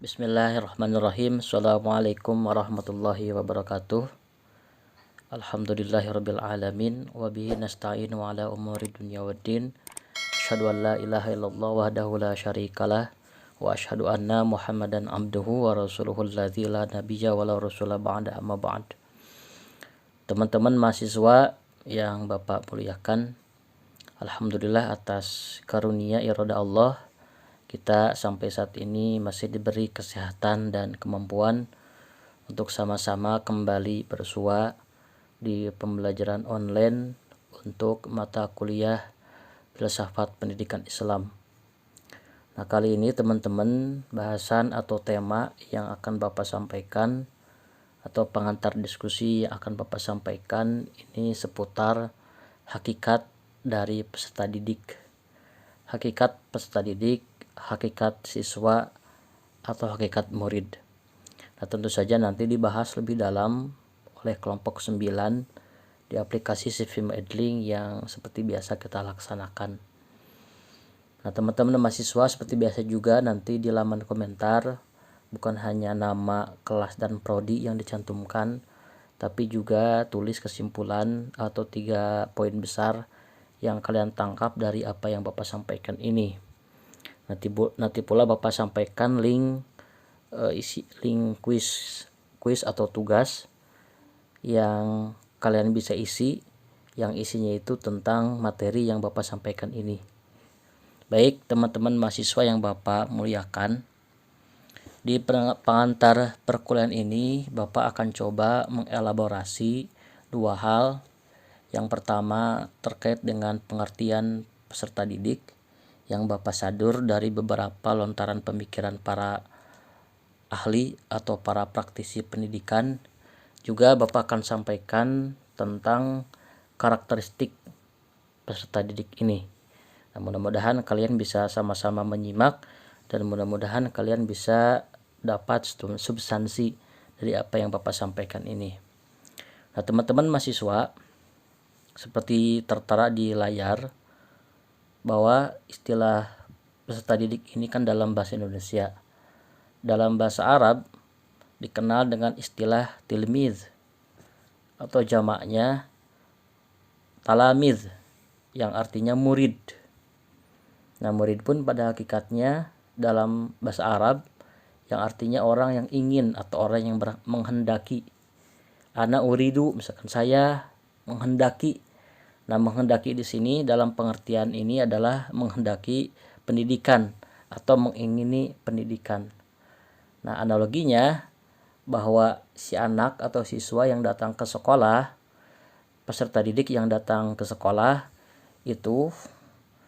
Bismillahirrahmanirrahim. Assalamualaikum warahmatullahi wabarakatuh. Alhamdulillahirabbil alamin wa bihi nasta'in wa ala umuri dunya waddin. Asyhadu an la ilaha illallah wahdahu la syarikalah wa asyhadu anna Muhammadan abduhu wa rasuluhu alladzi la nabiyya wa la rasula ba'da amma ba'd. Teman-teman mahasiswa yang Bapak muliakan, alhamdulillah atas karunia irada Allah, kita sampai saat ini masih diberi kesehatan dan kemampuan untuk sama-sama kembali bersua di pembelajaran online untuk mata kuliah filsafat pendidikan Islam. Nah, kali ini teman-teman, bahasan atau tema yang akan Bapak sampaikan atau pengantar diskusi yang akan Bapak sampaikan ini seputar hakikat dari peserta didik. Hakikat peserta didik, hakikat siswa atau hakikat murid. Nah, tentu saja nanti dibahas lebih dalam oleh kelompok 9 di aplikasi Sifim Edling yang seperti biasa kita laksanakan. Nah, teman-teman mahasiswa seperti biasa juga nanti di laman komentar bukan hanya nama kelas dan prodi yang dicantumkan, tapi juga tulis kesimpulan atau 3 poin besar yang kalian tangkap dari apa yang Bapak sampaikan ini. Nanti pula Bapak sampaikan link link kuis atau tugas yang kalian bisa isi, yang isinya itu tentang materi yang Bapak sampaikan ini. Baik teman-teman mahasiswa yang Bapak muliakan, di pengantar perkuliahan ini Bapak akan coba mengelaborasi 2 hal. Yang pertama terkait dengan pengertian peserta didik yang Bapak sadur dari beberapa lontaran pemikiran para ahli atau para praktisi pendidikan. Juga Bapak akan sampaikan tentang karakteristik peserta didik ini. Nah, mudah-mudahan kalian bisa sama-sama menyimak dan mudah-mudahan kalian bisa dapat substansi dari apa yang Bapak sampaikan ini. Nah, teman-teman mahasiswa, seperti tertera di layar bahwa istilah peserta didik ini kan dalam bahasa Indonesia. Dalam bahasa Arab dikenal dengan istilah tilmiz atau jamaknya talamiz yang artinya murid. Nah, murid pun pada hakikatnya dalam bahasa Arab yang artinya orang yang ingin atau orang yang menghendaki. Ana uridu, misalkan saya menghendaki. Nah, menghendaki di sini dalam pengertian ini adalah menghendaki pendidikan atau mengingini pendidikan. Nah, analoginya bahwa si anak atau siswa yang datang ke sekolah, peserta didik yang datang ke sekolah itu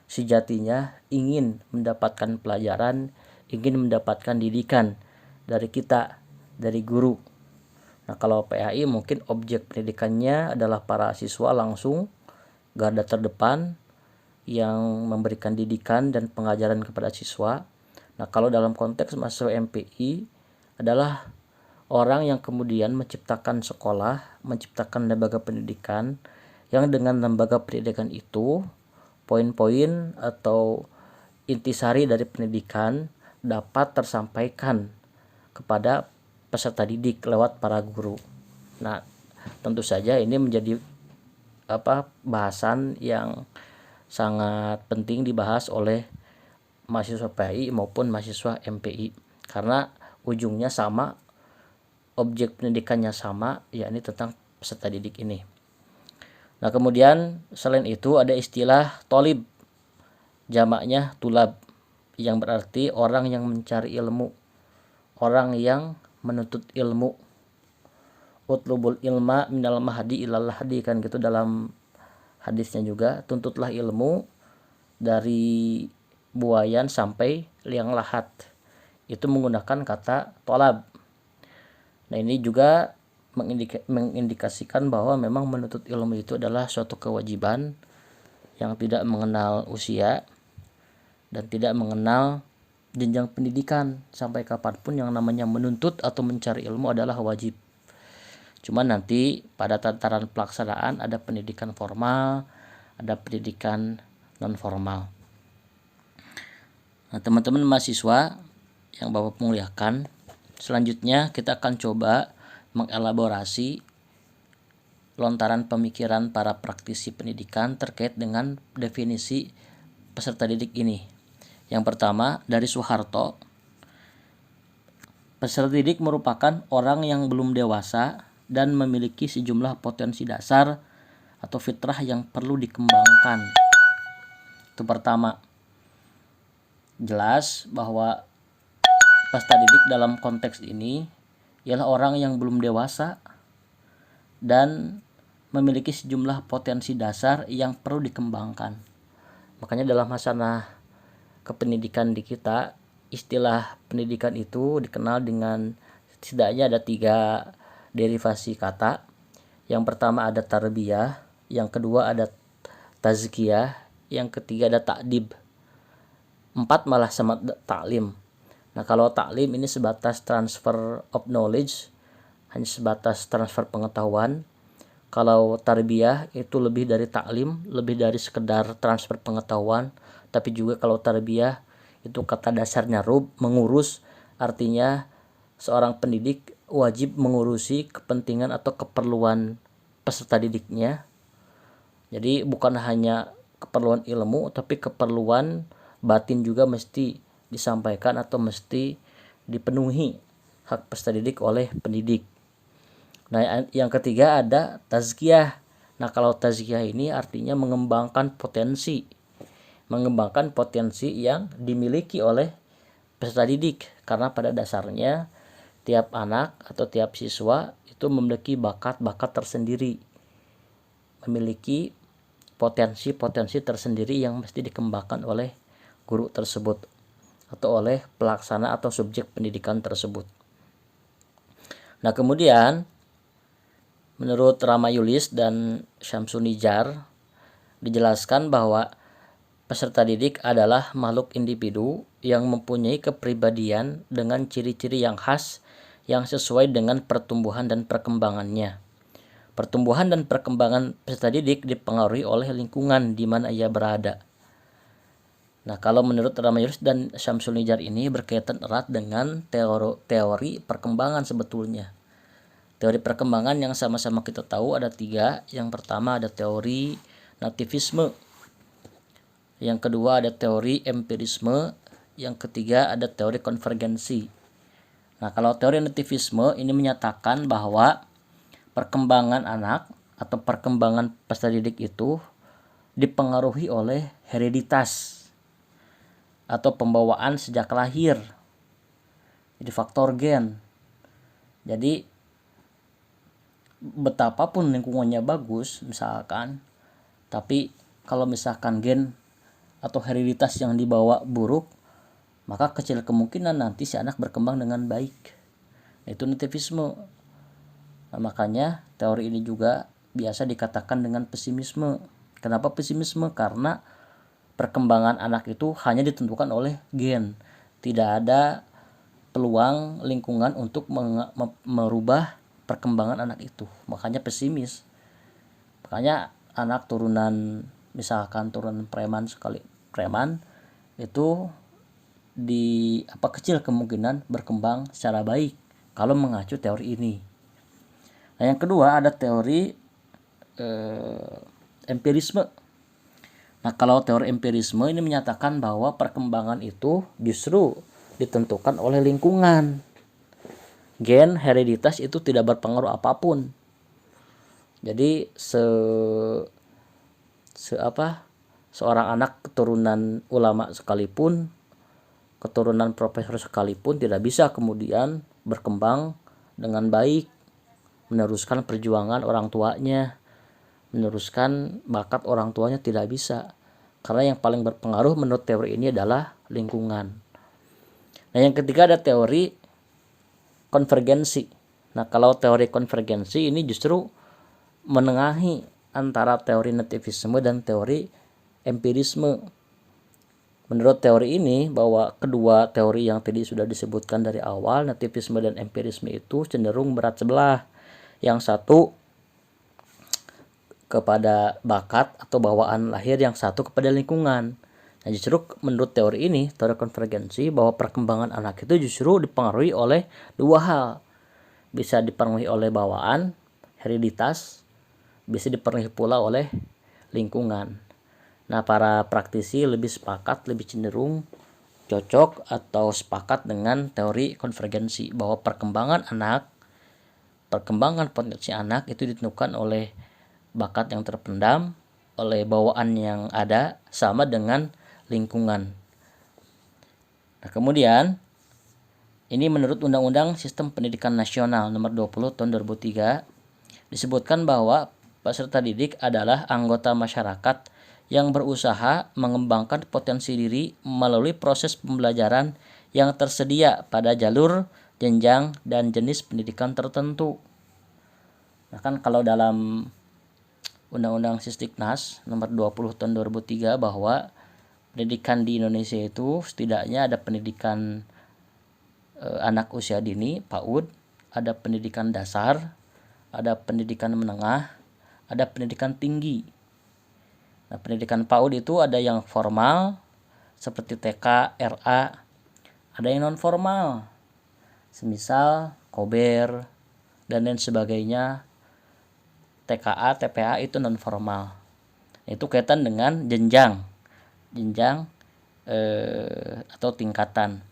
sejatinya ingin mendapatkan pelajaran, ingin mendapatkan didikan dari kita, dari guru. Nah, kalau PAI mungkin objek pendidikannya adalah para siswa langsung garda terdepan yang memberikan didikan dan pengajaran kepada siswa. Nah, kalau dalam konteks mahasiswa MPI adalah orang yang kemudian menciptakan sekolah, menciptakan lembaga pendidikan yang dengan lembaga pendidikan itu poin-poin atau intisari dari pendidikan dapat tersampaikan kepada peserta didik lewat para guru. Nah, tentu saja ini menjadi bahasan yang sangat penting dibahas oleh mahasiswa PAI maupun mahasiswa MPI karena ujungnya sama, objek pendidikannya sama, yakni tentang peserta didik ini. Nah, kemudian selain itu ada istilah tolib, jamaknya tulab, yang berarti orang yang mencari ilmu, orang yang menuntut ilmu. Utlubul ilma minal mahdi ilal lahdi, kan gitu dalam hadisnya juga, tuntutlah ilmu dari buayan sampai liang lahat. Itu menggunakan kata tolab. Nah, ini juga mengindikasikan bahwa memang menuntut ilmu itu adalah suatu kewajiban yang tidak mengenal usia dan tidak mengenal jenjang pendidikan. Sampai kapanpun yang namanya menuntut atau mencari ilmu adalah wajib. Cuman nanti pada tataran pelaksanaan ada pendidikan formal, ada pendidikan non formal. Nah, teman-teman mahasiswa yang Bapak muliakan, selanjutnya kita akan coba mengelaborasi lontaran pemikiran para praktisi pendidikan terkait dengan definisi peserta didik ini. Yang pertama, dari Soeharto, peserta didik merupakan orang yang belum dewasa dan memiliki sejumlah potensi dasar atau fitrah yang perlu dikembangkan. Itu pertama. Jelas bahwa peserta didik dalam konteks ini ialah orang yang belum dewasa dan memiliki sejumlah potensi dasar yang perlu dikembangkan. Makanya dalam hasanah kependidikan di kita, istilah pendidikan itu dikenal dengan setidaknya ada 3 derivasi kata. Yang pertama ada tarbiyah, yang kedua ada tazkiyah, yang ketiga ada ta'dib. 4 malah sama taklim. Nah, kalau taklim ini sebatas transfer of knowledge, hanya sebatas transfer pengetahuan. Kalau tarbiyah itu lebih dari taklim, lebih dari sekedar transfer pengetahuan. Tapi juga kalau tarbiyah itu kata dasarnya rub, mengurus, artinya seorang pendidik wajib mengurusi kepentingan atau keperluan peserta didiknya. Jadi bukan hanya keperluan ilmu, tapi keperluan batin juga mesti disampaikan atau mesti dipenuhi hak peserta didik oleh pendidik. Nah, yang ketiga ada tazkiyah. Nah, kalau tazkiyah ini artinya mengembangkan potensi yang dimiliki oleh peserta didik, karena pada dasarnya tiap anak atau tiap siswa itu memiliki bakat-bakat tersendiri, memiliki potensi-potensi tersendiri yang mesti dikembangkan oleh guru tersebut atau oleh pelaksana atau subjek pendidikan tersebut. Nah, kemudian menurut Ramayulis dan Syamsunijar dijelaskan bahwa peserta didik adalah makhluk individu yang mempunyai kepribadian dengan ciri-ciri yang khas yang sesuai dengan pertumbuhan dan perkembangannya. Pertumbuhan dan perkembangan peserta didik dipengaruhi oleh lingkungan di mana ia berada. Nah, kalau menurut Ramayulis dan Syamsunijar ini berkaitan erat dengan teori perkembangan sebetulnya. Teori perkembangan yang sama-sama kita tahu ada 3. Yang pertama ada teori nativisme. Yang kedua ada teori empirisme. Yang ketiga ada teori konvergensi. Nah, kalau teori nativisme ini menyatakan bahwa perkembangan anak atau perkembangan peserta didik itu dipengaruhi oleh hereditas atau pembawaan sejak lahir. Jadi faktor gen. Jadi betapapun lingkungannya bagus misalkan, tapi kalau misalkan gen atau hereditas yang dibawa buruk, maka kecil kemungkinan nanti si anak berkembang dengan baik. Itu nativisme. Nah, makanya teori ini juga biasa dikatakan dengan pesimisme. Kenapa pesimisme? Karena perkembangan anak itu hanya ditentukan oleh gen. Tidak ada peluang lingkungan untuk merubah perkembangan anak itu. Makanya pesimis. Makanya anak turunan, misalkan turunan preman itu kecil kemungkinan berkembang secara baik kalau mengacu teori ini. Nah, yang kedua ada teori empirisme. Nah, kalau teori empirisme ini menyatakan bahwa perkembangan itu justru ditentukan oleh lingkungan. Gen, hereditas itu tidak berpengaruh apapun. Jadi seorang anak keturunan ulama sekalipun, keturunan profesor sekalipun tidak bisa kemudian berkembang dengan baik, meneruskan perjuangan orang tuanya, meneruskan bakat orang tuanya, tidak bisa. Karena yang paling berpengaruh menurut teori ini adalah lingkungan. Nah, yang ketiga ada teori konvergensi. Nah, kalau teori konvergensi ini justru menengahi antara teori nativisme dan teori empirisme. Menurut teori ini bahwa kedua teori yang tadi sudah disebutkan dari awal, nativisme dan empirisme itu cenderung berat sebelah. Yang satu kepada bakat atau bawaan lahir, yang satu kepada lingkungan. Nah, justru menurut teori ini, teori konvergensi, bahwa perkembangan anak itu justru dipengaruhi oleh dua hal. Bisa dipengaruhi oleh bawaan, hereditas, bisa dipengaruhi pula oleh lingkungan. Nah, para praktisi lebih sepakat, lebih cenderung cocok atau sepakat dengan teori konvergensi, bahwa perkembangan potensi anak itu ditentukan oleh bakat yang terpendam, oleh bawaan yang ada, sama dengan lingkungan. Nah, kemudian ini menurut Undang-Undang Sistem Pendidikan Nasional Nomor 20 Tahun 2003 disebutkan bahwa peserta didik adalah anggota masyarakat yang berusaha mengembangkan potensi diri melalui proses pembelajaran yang tersedia pada jalur, jenjang, dan jenis pendidikan tertentu. Nah, kan kalau dalam Undang-Undang Sisdiknas Nomor 20 Tahun 2003 bahwa pendidikan di Indonesia itu setidaknya ada pendidikan anak usia dini, PAUD, ada pendidikan dasar, ada pendidikan menengah, ada pendidikan tinggi. Nah, pendidikan PAUD itu ada yang formal seperti TK, RA, ada yang non formal, semisal Kober dan lain sebagainya. TKA, TPA itu non formal. Itu kaitan dengan jenjang atau tingkatan.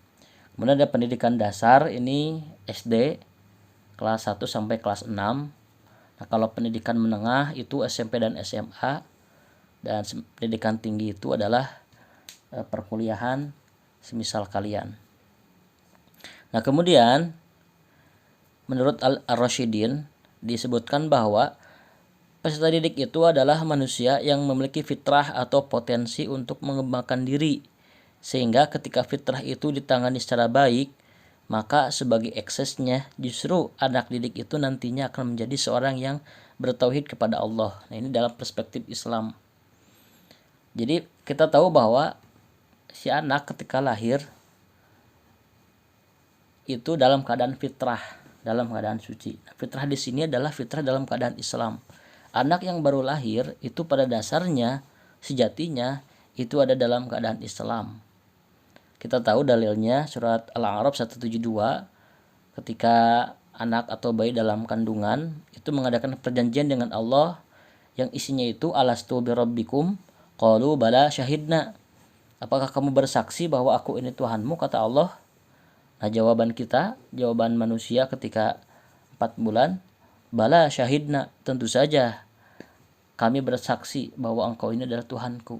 Kemudian ada pendidikan dasar, ini SD kelas 1 sampai kelas 6. Nah, kalau pendidikan menengah itu SMP dan SMA, dan pendidikan tinggi itu adalah perkuliahan semisal kalian. Nah, kemudian menurut Al-Rasyidin disebutkan bahwa peserta didik itu adalah manusia yang memiliki fitrah atau potensi untuk mengembangkan diri, sehingga ketika fitrah itu ditangani secara baik, maka sebagai eksesnya justru anak didik itu nantinya akan menjadi seorang yang bertauhid kepada Allah. Nah, ini dalam perspektif Islam. Jadi kita tahu bahwa si anak ketika lahir itu dalam keadaan fitrah, dalam keadaan suci. Fitrah di sini adalah fitrah dalam keadaan Islam. Anak yang baru lahir itu pada dasarnya, sejatinya itu ada dalam keadaan Islam. Kita tahu dalilnya surat Al-A'raf 172, ketika anak atau bayi dalam kandungan itu mengadakan perjanjian dengan Allah yang isinya itu alastu birabbikum qalu bala syahidna. Apakah kamu bersaksi bahwa aku ini Tuhanmu, kata Allah. Nah, jawaban manusia ketika 4 bulan, bala syahidna, tentu saja kami bersaksi bahwa engkau ini adalah Tuhanku.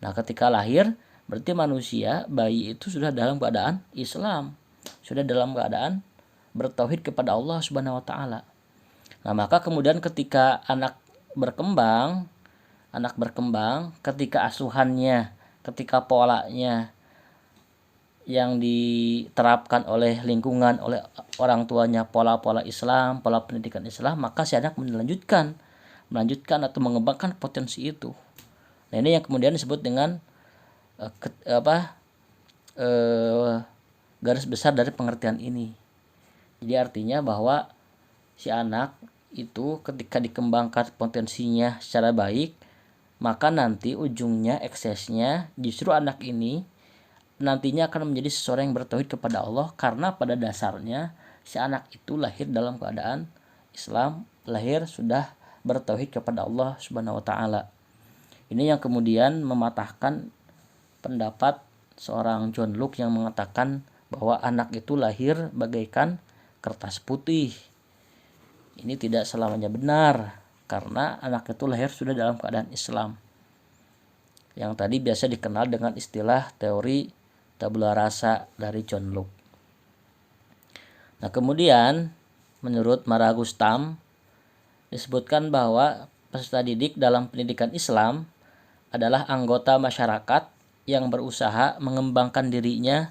Nah, ketika lahir berarti manusia, bayi itu sudah dalam keadaan Islam, sudah dalam keadaan bertauhid kepada Allah Subhanahu wa taala. Nah, maka kemudian ketika anak berkembang, ketika asuhannya, ketika polanya yang diterapkan oleh lingkungan, oleh orang tuanya, pola-pola Islam, pola pendidikan Islam, maka si anak melanjutkan atau mengembangkan potensi itu. Nah, ini yang kemudian disebut dengan garis besar dari pengertian ini. Jadi artinya bahwa si anak itu ketika dikembangkan potensinya secara baik, maka nanti ujungnya, eksesnya, justru anak ini nantinya akan menjadi seseorang yang bertauhid kepada Allah, karena pada dasarnya si anak itu lahir dalam keadaan Islam, lahir sudah bertauhid kepada Allah Subhanahu wa taala. Ini yang kemudian mematahkan pendapat seorang John Locke yang mengatakan bahwa anak itu lahir bagaikan kertas putih. Ini tidak selamanya benar, karena anak itu lahir sudah dalam keadaan Islam, yang tadi biasa dikenal dengan istilah teori tabula rasa dari John Locke. Nah, kemudian menurut Maragustam disebutkan bahwa peserta didik dalam pendidikan Islam adalah anggota masyarakat yang berusaha mengembangkan dirinya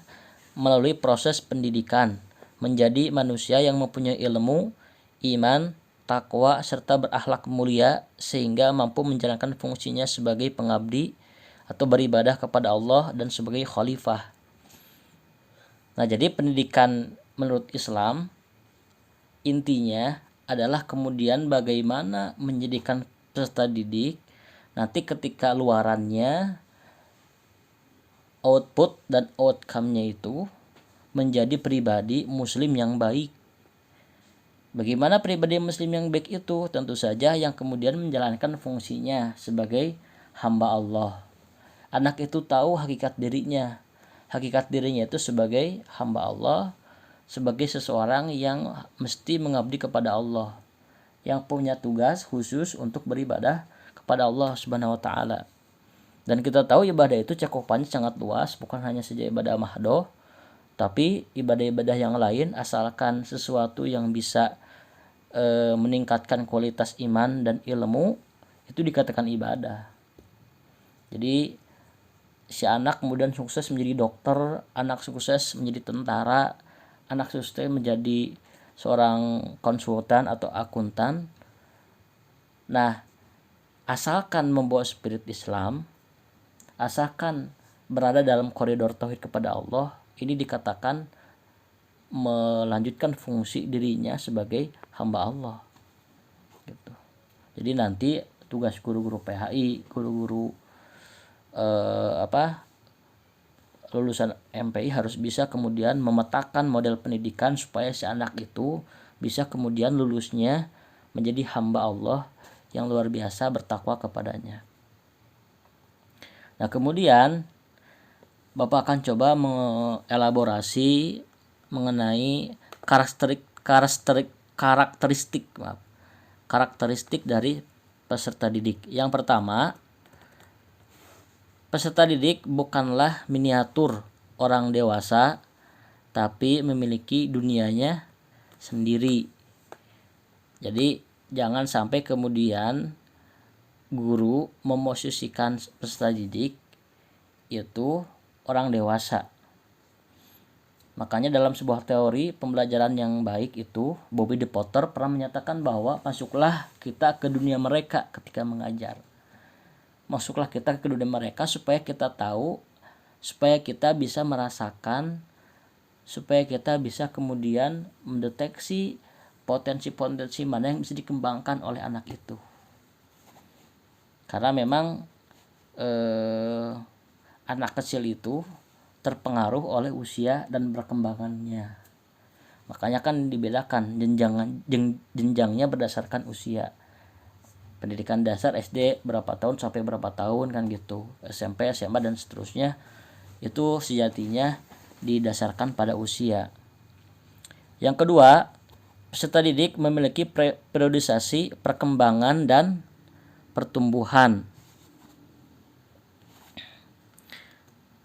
melalui proses pendidikan menjadi manusia yang mempunyai ilmu, iman, takwa, serta berakhlak mulia, sehingga mampu menjalankan fungsinya sebagai pengabdi atau beribadah kepada Allah dan sebagai khalifah. Nah, jadi pendidikan menurut Islam intinya adalah kemudian bagaimana menjadikan peserta didik nanti ketika luarannya output dan outcome-nya itu menjadi pribadi muslim yang baik. Bagaimana pribadi muslim yang baik itu? Tentu saja yang kemudian menjalankan fungsinya sebagai hamba Allah. Anak itu tahu hakikat dirinya. Hakikat dirinya itu sebagai hamba Allah, sebagai seseorang yang mesti mengabdi kepada Allah, yang punya tugas khusus untuk beribadah kepada Allah Subhanahu wa taala. Dan kita tahu ibadah itu cakupannya sangat luas, bukan hanya saja ibadah mahdoh, tapi ibadah-ibadah yang lain asalkan sesuatu yang bisa meningkatkan kualitas iman dan ilmu itu dikatakan ibadah. Jadi si anak kemudian sukses menjadi dokter, anak sukses menjadi tentara, anak sukses menjadi seorang konsultan atau akuntan. Nah, asalkan membawa spirit Islam, asalkan berada dalam koridor tauhid kepada Allah, ini dikatakan melanjutkan fungsi dirinya sebagai hamba Allah gitu. Jadi nanti tugas guru-guru PHI, guru-guru lulusan MPI harus bisa kemudian memetakan model pendidikan supaya si anak itu bisa kemudian lulusnya menjadi hamba Allah yang luar biasa bertakwa kepadanya. Nah, kemudian Bapak akan coba mengelaborasi mengenai karakteristik dari peserta didik. Yang pertama, peserta didik bukanlah miniatur orang dewasa, tapi memiliki dunianya sendiri. Jadi jangan sampai kemudian guru memosisikan peserta didik itu orang dewasa. Makanya dalam sebuah teori pembelajaran yang baik itu, Bobby De Potter pernah menyatakan bahwa masuklah kita ke dunia mereka ketika mengajar. Masuklah kita ke dunia mereka supaya kita tahu, supaya kita bisa merasakan, supaya kita bisa kemudian mendeteksi potensi-potensi mana yang bisa dikembangkan oleh anak itu. Karena memang anak kecil itu terpengaruh oleh usia dan perkembangannya. Makanya kan dibedakan jenjangnya berdasarkan usia. Pendidikan dasar SD berapa tahun sampai berapa tahun kan gitu. SMP, SMA dan seterusnya itu sejatinya didasarkan pada usia. Yang kedua, peserta didik memiliki periodisasi perkembangan dan pertumbuhan.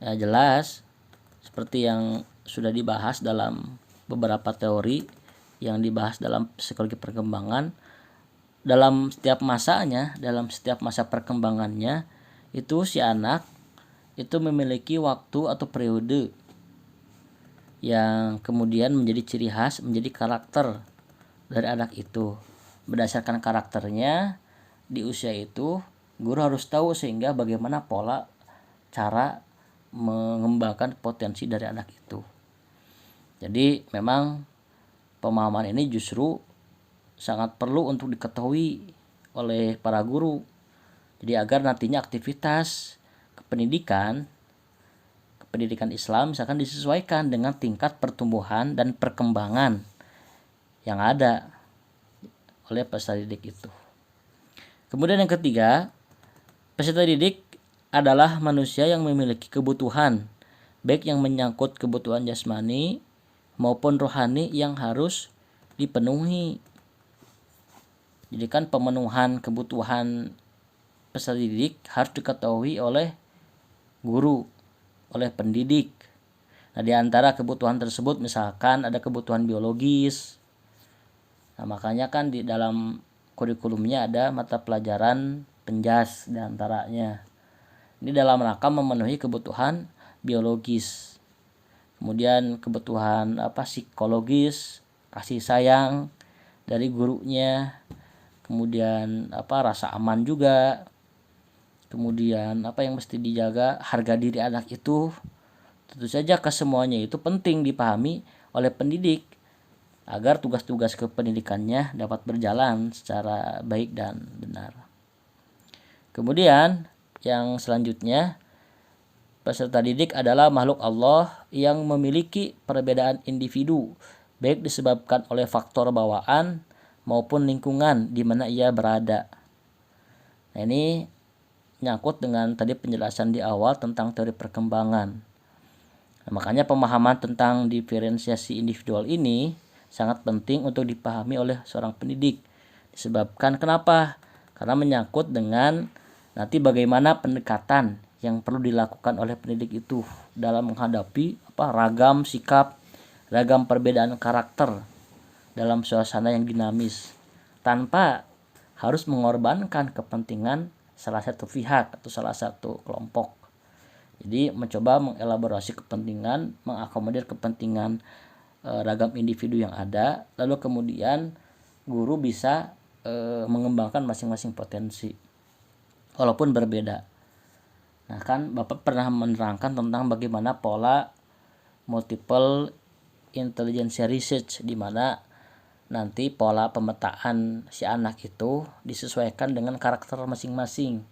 Ya, jelas seperti yang sudah dibahas dalam beberapa teori yang dibahas dalam psikologi perkembangan, dalam setiap masanya, dalam setiap masa perkembangannya itu si anak itu memiliki waktu atau periode yang kemudian menjadi ciri khas, menjadi karakter dari anak itu. Berdasarkan karakternya di usia itu, guru harus tahu sehingga bagaimana pola cara mengembangkan potensi dari anak itu. Jadi memang pemahaman ini justru sangat perlu untuk diketahui oleh para guru. Jadi agar nantinya aktivitas kependidikan Islam misalkan disesuaikan dengan tingkat pertumbuhan dan perkembangan yang ada oleh peserta didik itu. Kemudian yang ketiga, peserta didik adalah manusia yang memiliki kebutuhan, baik yang menyangkut kebutuhan jasmani maupun rohani yang harus dipenuhi. Jadi kan pemenuhan kebutuhan peserta didik harus diketahui oleh guru, oleh pendidik. Nah, di antara kebutuhan tersebut misalkan ada kebutuhan biologis. Nah, makanya kan di dalam kurikulumnya ada mata pelajaran penjas di antaranya. Ini dalam rangka memenuhi kebutuhan biologis. Kemudian kebutuhan psikologis, kasih sayang dari gurunya. Kemudian rasa aman juga. Kemudian yang mesti dijaga, harga diri anak itu. Tentu saja kesemuanya itu penting dipahami oleh pendidik agar tugas-tugas kependidikannya dapat berjalan secara baik dan benar. Kemudian yang selanjutnya, Peserta didik adalah makhluk Allah yang memiliki perbedaan individu, baik disebabkan oleh faktor bawaan maupun lingkungan di mana ia berada. Nah, ini nyangkut dengan tadi penjelasan di awal tentang teori perkembangan. Nah, makanya pemahaman tentang diferensiasi individual ini sangat penting untuk dipahami oleh seorang pendidik. Disebabkan kenapa? Karena menyangkut dengan nanti bagaimana pendekatan yang perlu dilakukan oleh pendidik itu dalam menghadapi ragam sikap, ragam perbedaan karakter dalam suasana yang dinamis, tanpa harus mengorbankan kepentingan salah satu pihak atau salah satu kelompok. Jadi mencoba mengelaborasi kepentingan, mengakomodir kepentingan ragam individu yang ada, lalu kemudian guru bisa mengembangkan masing-masing potensi walaupun berbeda. Nah, kan Bapak pernah menerangkan tentang bagaimana pola multiple intelligence research, di mana nanti pola pemetaan si anak itu disesuaikan dengan karakter masing-masing.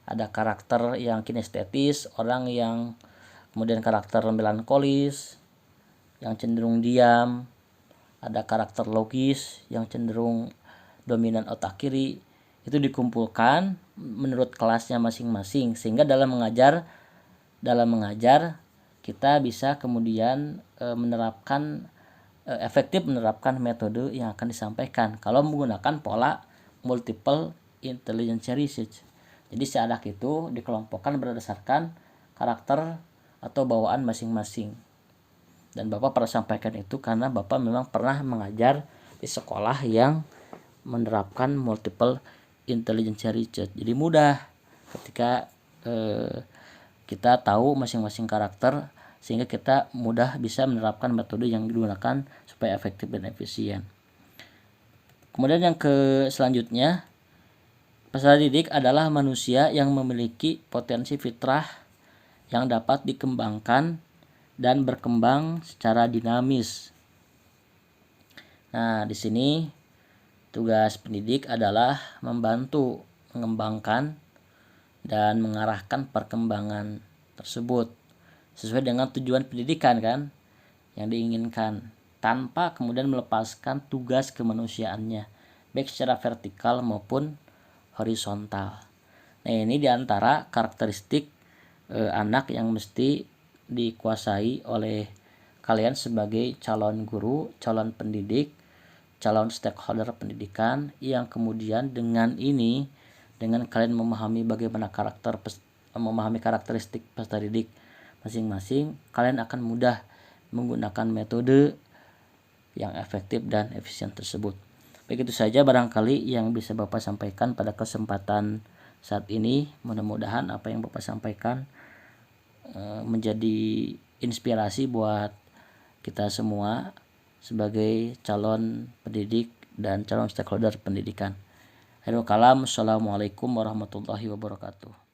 Ada karakter yang kinestetis, orang yang kemudian karakter melankolis, yang cenderung diam, ada karakter logis yang cenderung dominan otak kiri. Itu dikumpulkan menurut kelasnya masing-masing, sehingga dalam mengajar kita bisa kemudian efektif menerapkan metode yang akan disampaikan kalau menggunakan pola multiple intelligence research. Jadi si anak itu dikelompokkan berdasarkan karakter atau bawaan masing-masing. Dan Bapak pernah sampaikan itu karena Bapak memang pernah mengajar di sekolah yang menerapkan multiple intelligence research. Jadi mudah ketika kita tahu masing-masing karakter, sehingga kita mudah bisa menerapkan metode yang digunakan supaya efektif dan efisien. Kemudian yang selanjutnya, peserta didik adalah manusia yang memiliki potensi fitrah yang dapat dikembangkan dan berkembang secara dinamis. Nah, di sini tugas pendidik adalah membantu mengembangkan dan mengarahkan perkembangan tersebut sesuai dengan tujuan pendidikan kan yang diinginkan, tanpa kemudian melepaskan tugas kemanusiaannya baik secara vertikal maupun horizontal. Nah, ini diantara karakteristik anak yang mesti dikuasai oleh kalian sebagai calon guru, calon pendidik, calon stakeholder pendidikan, yang kemudian dengan kalian memahami bagaimana memahami karakteristik peserta didik masing-masing, kalian akan mudah menggunakan metode yang efektif dan efisien tersebut. Begitu saja barangkali yang bisa Bapak sampaikan pada kesempatan saat ini. Mudah-mudahan apa yang Bapak sampaikan menjadi inspirasi buat kita semua sebagai calon pendidik dan calon stakeholder pendidikan. Akhirul kalam, assalamualaikum warahmatullahi wabarakatuh.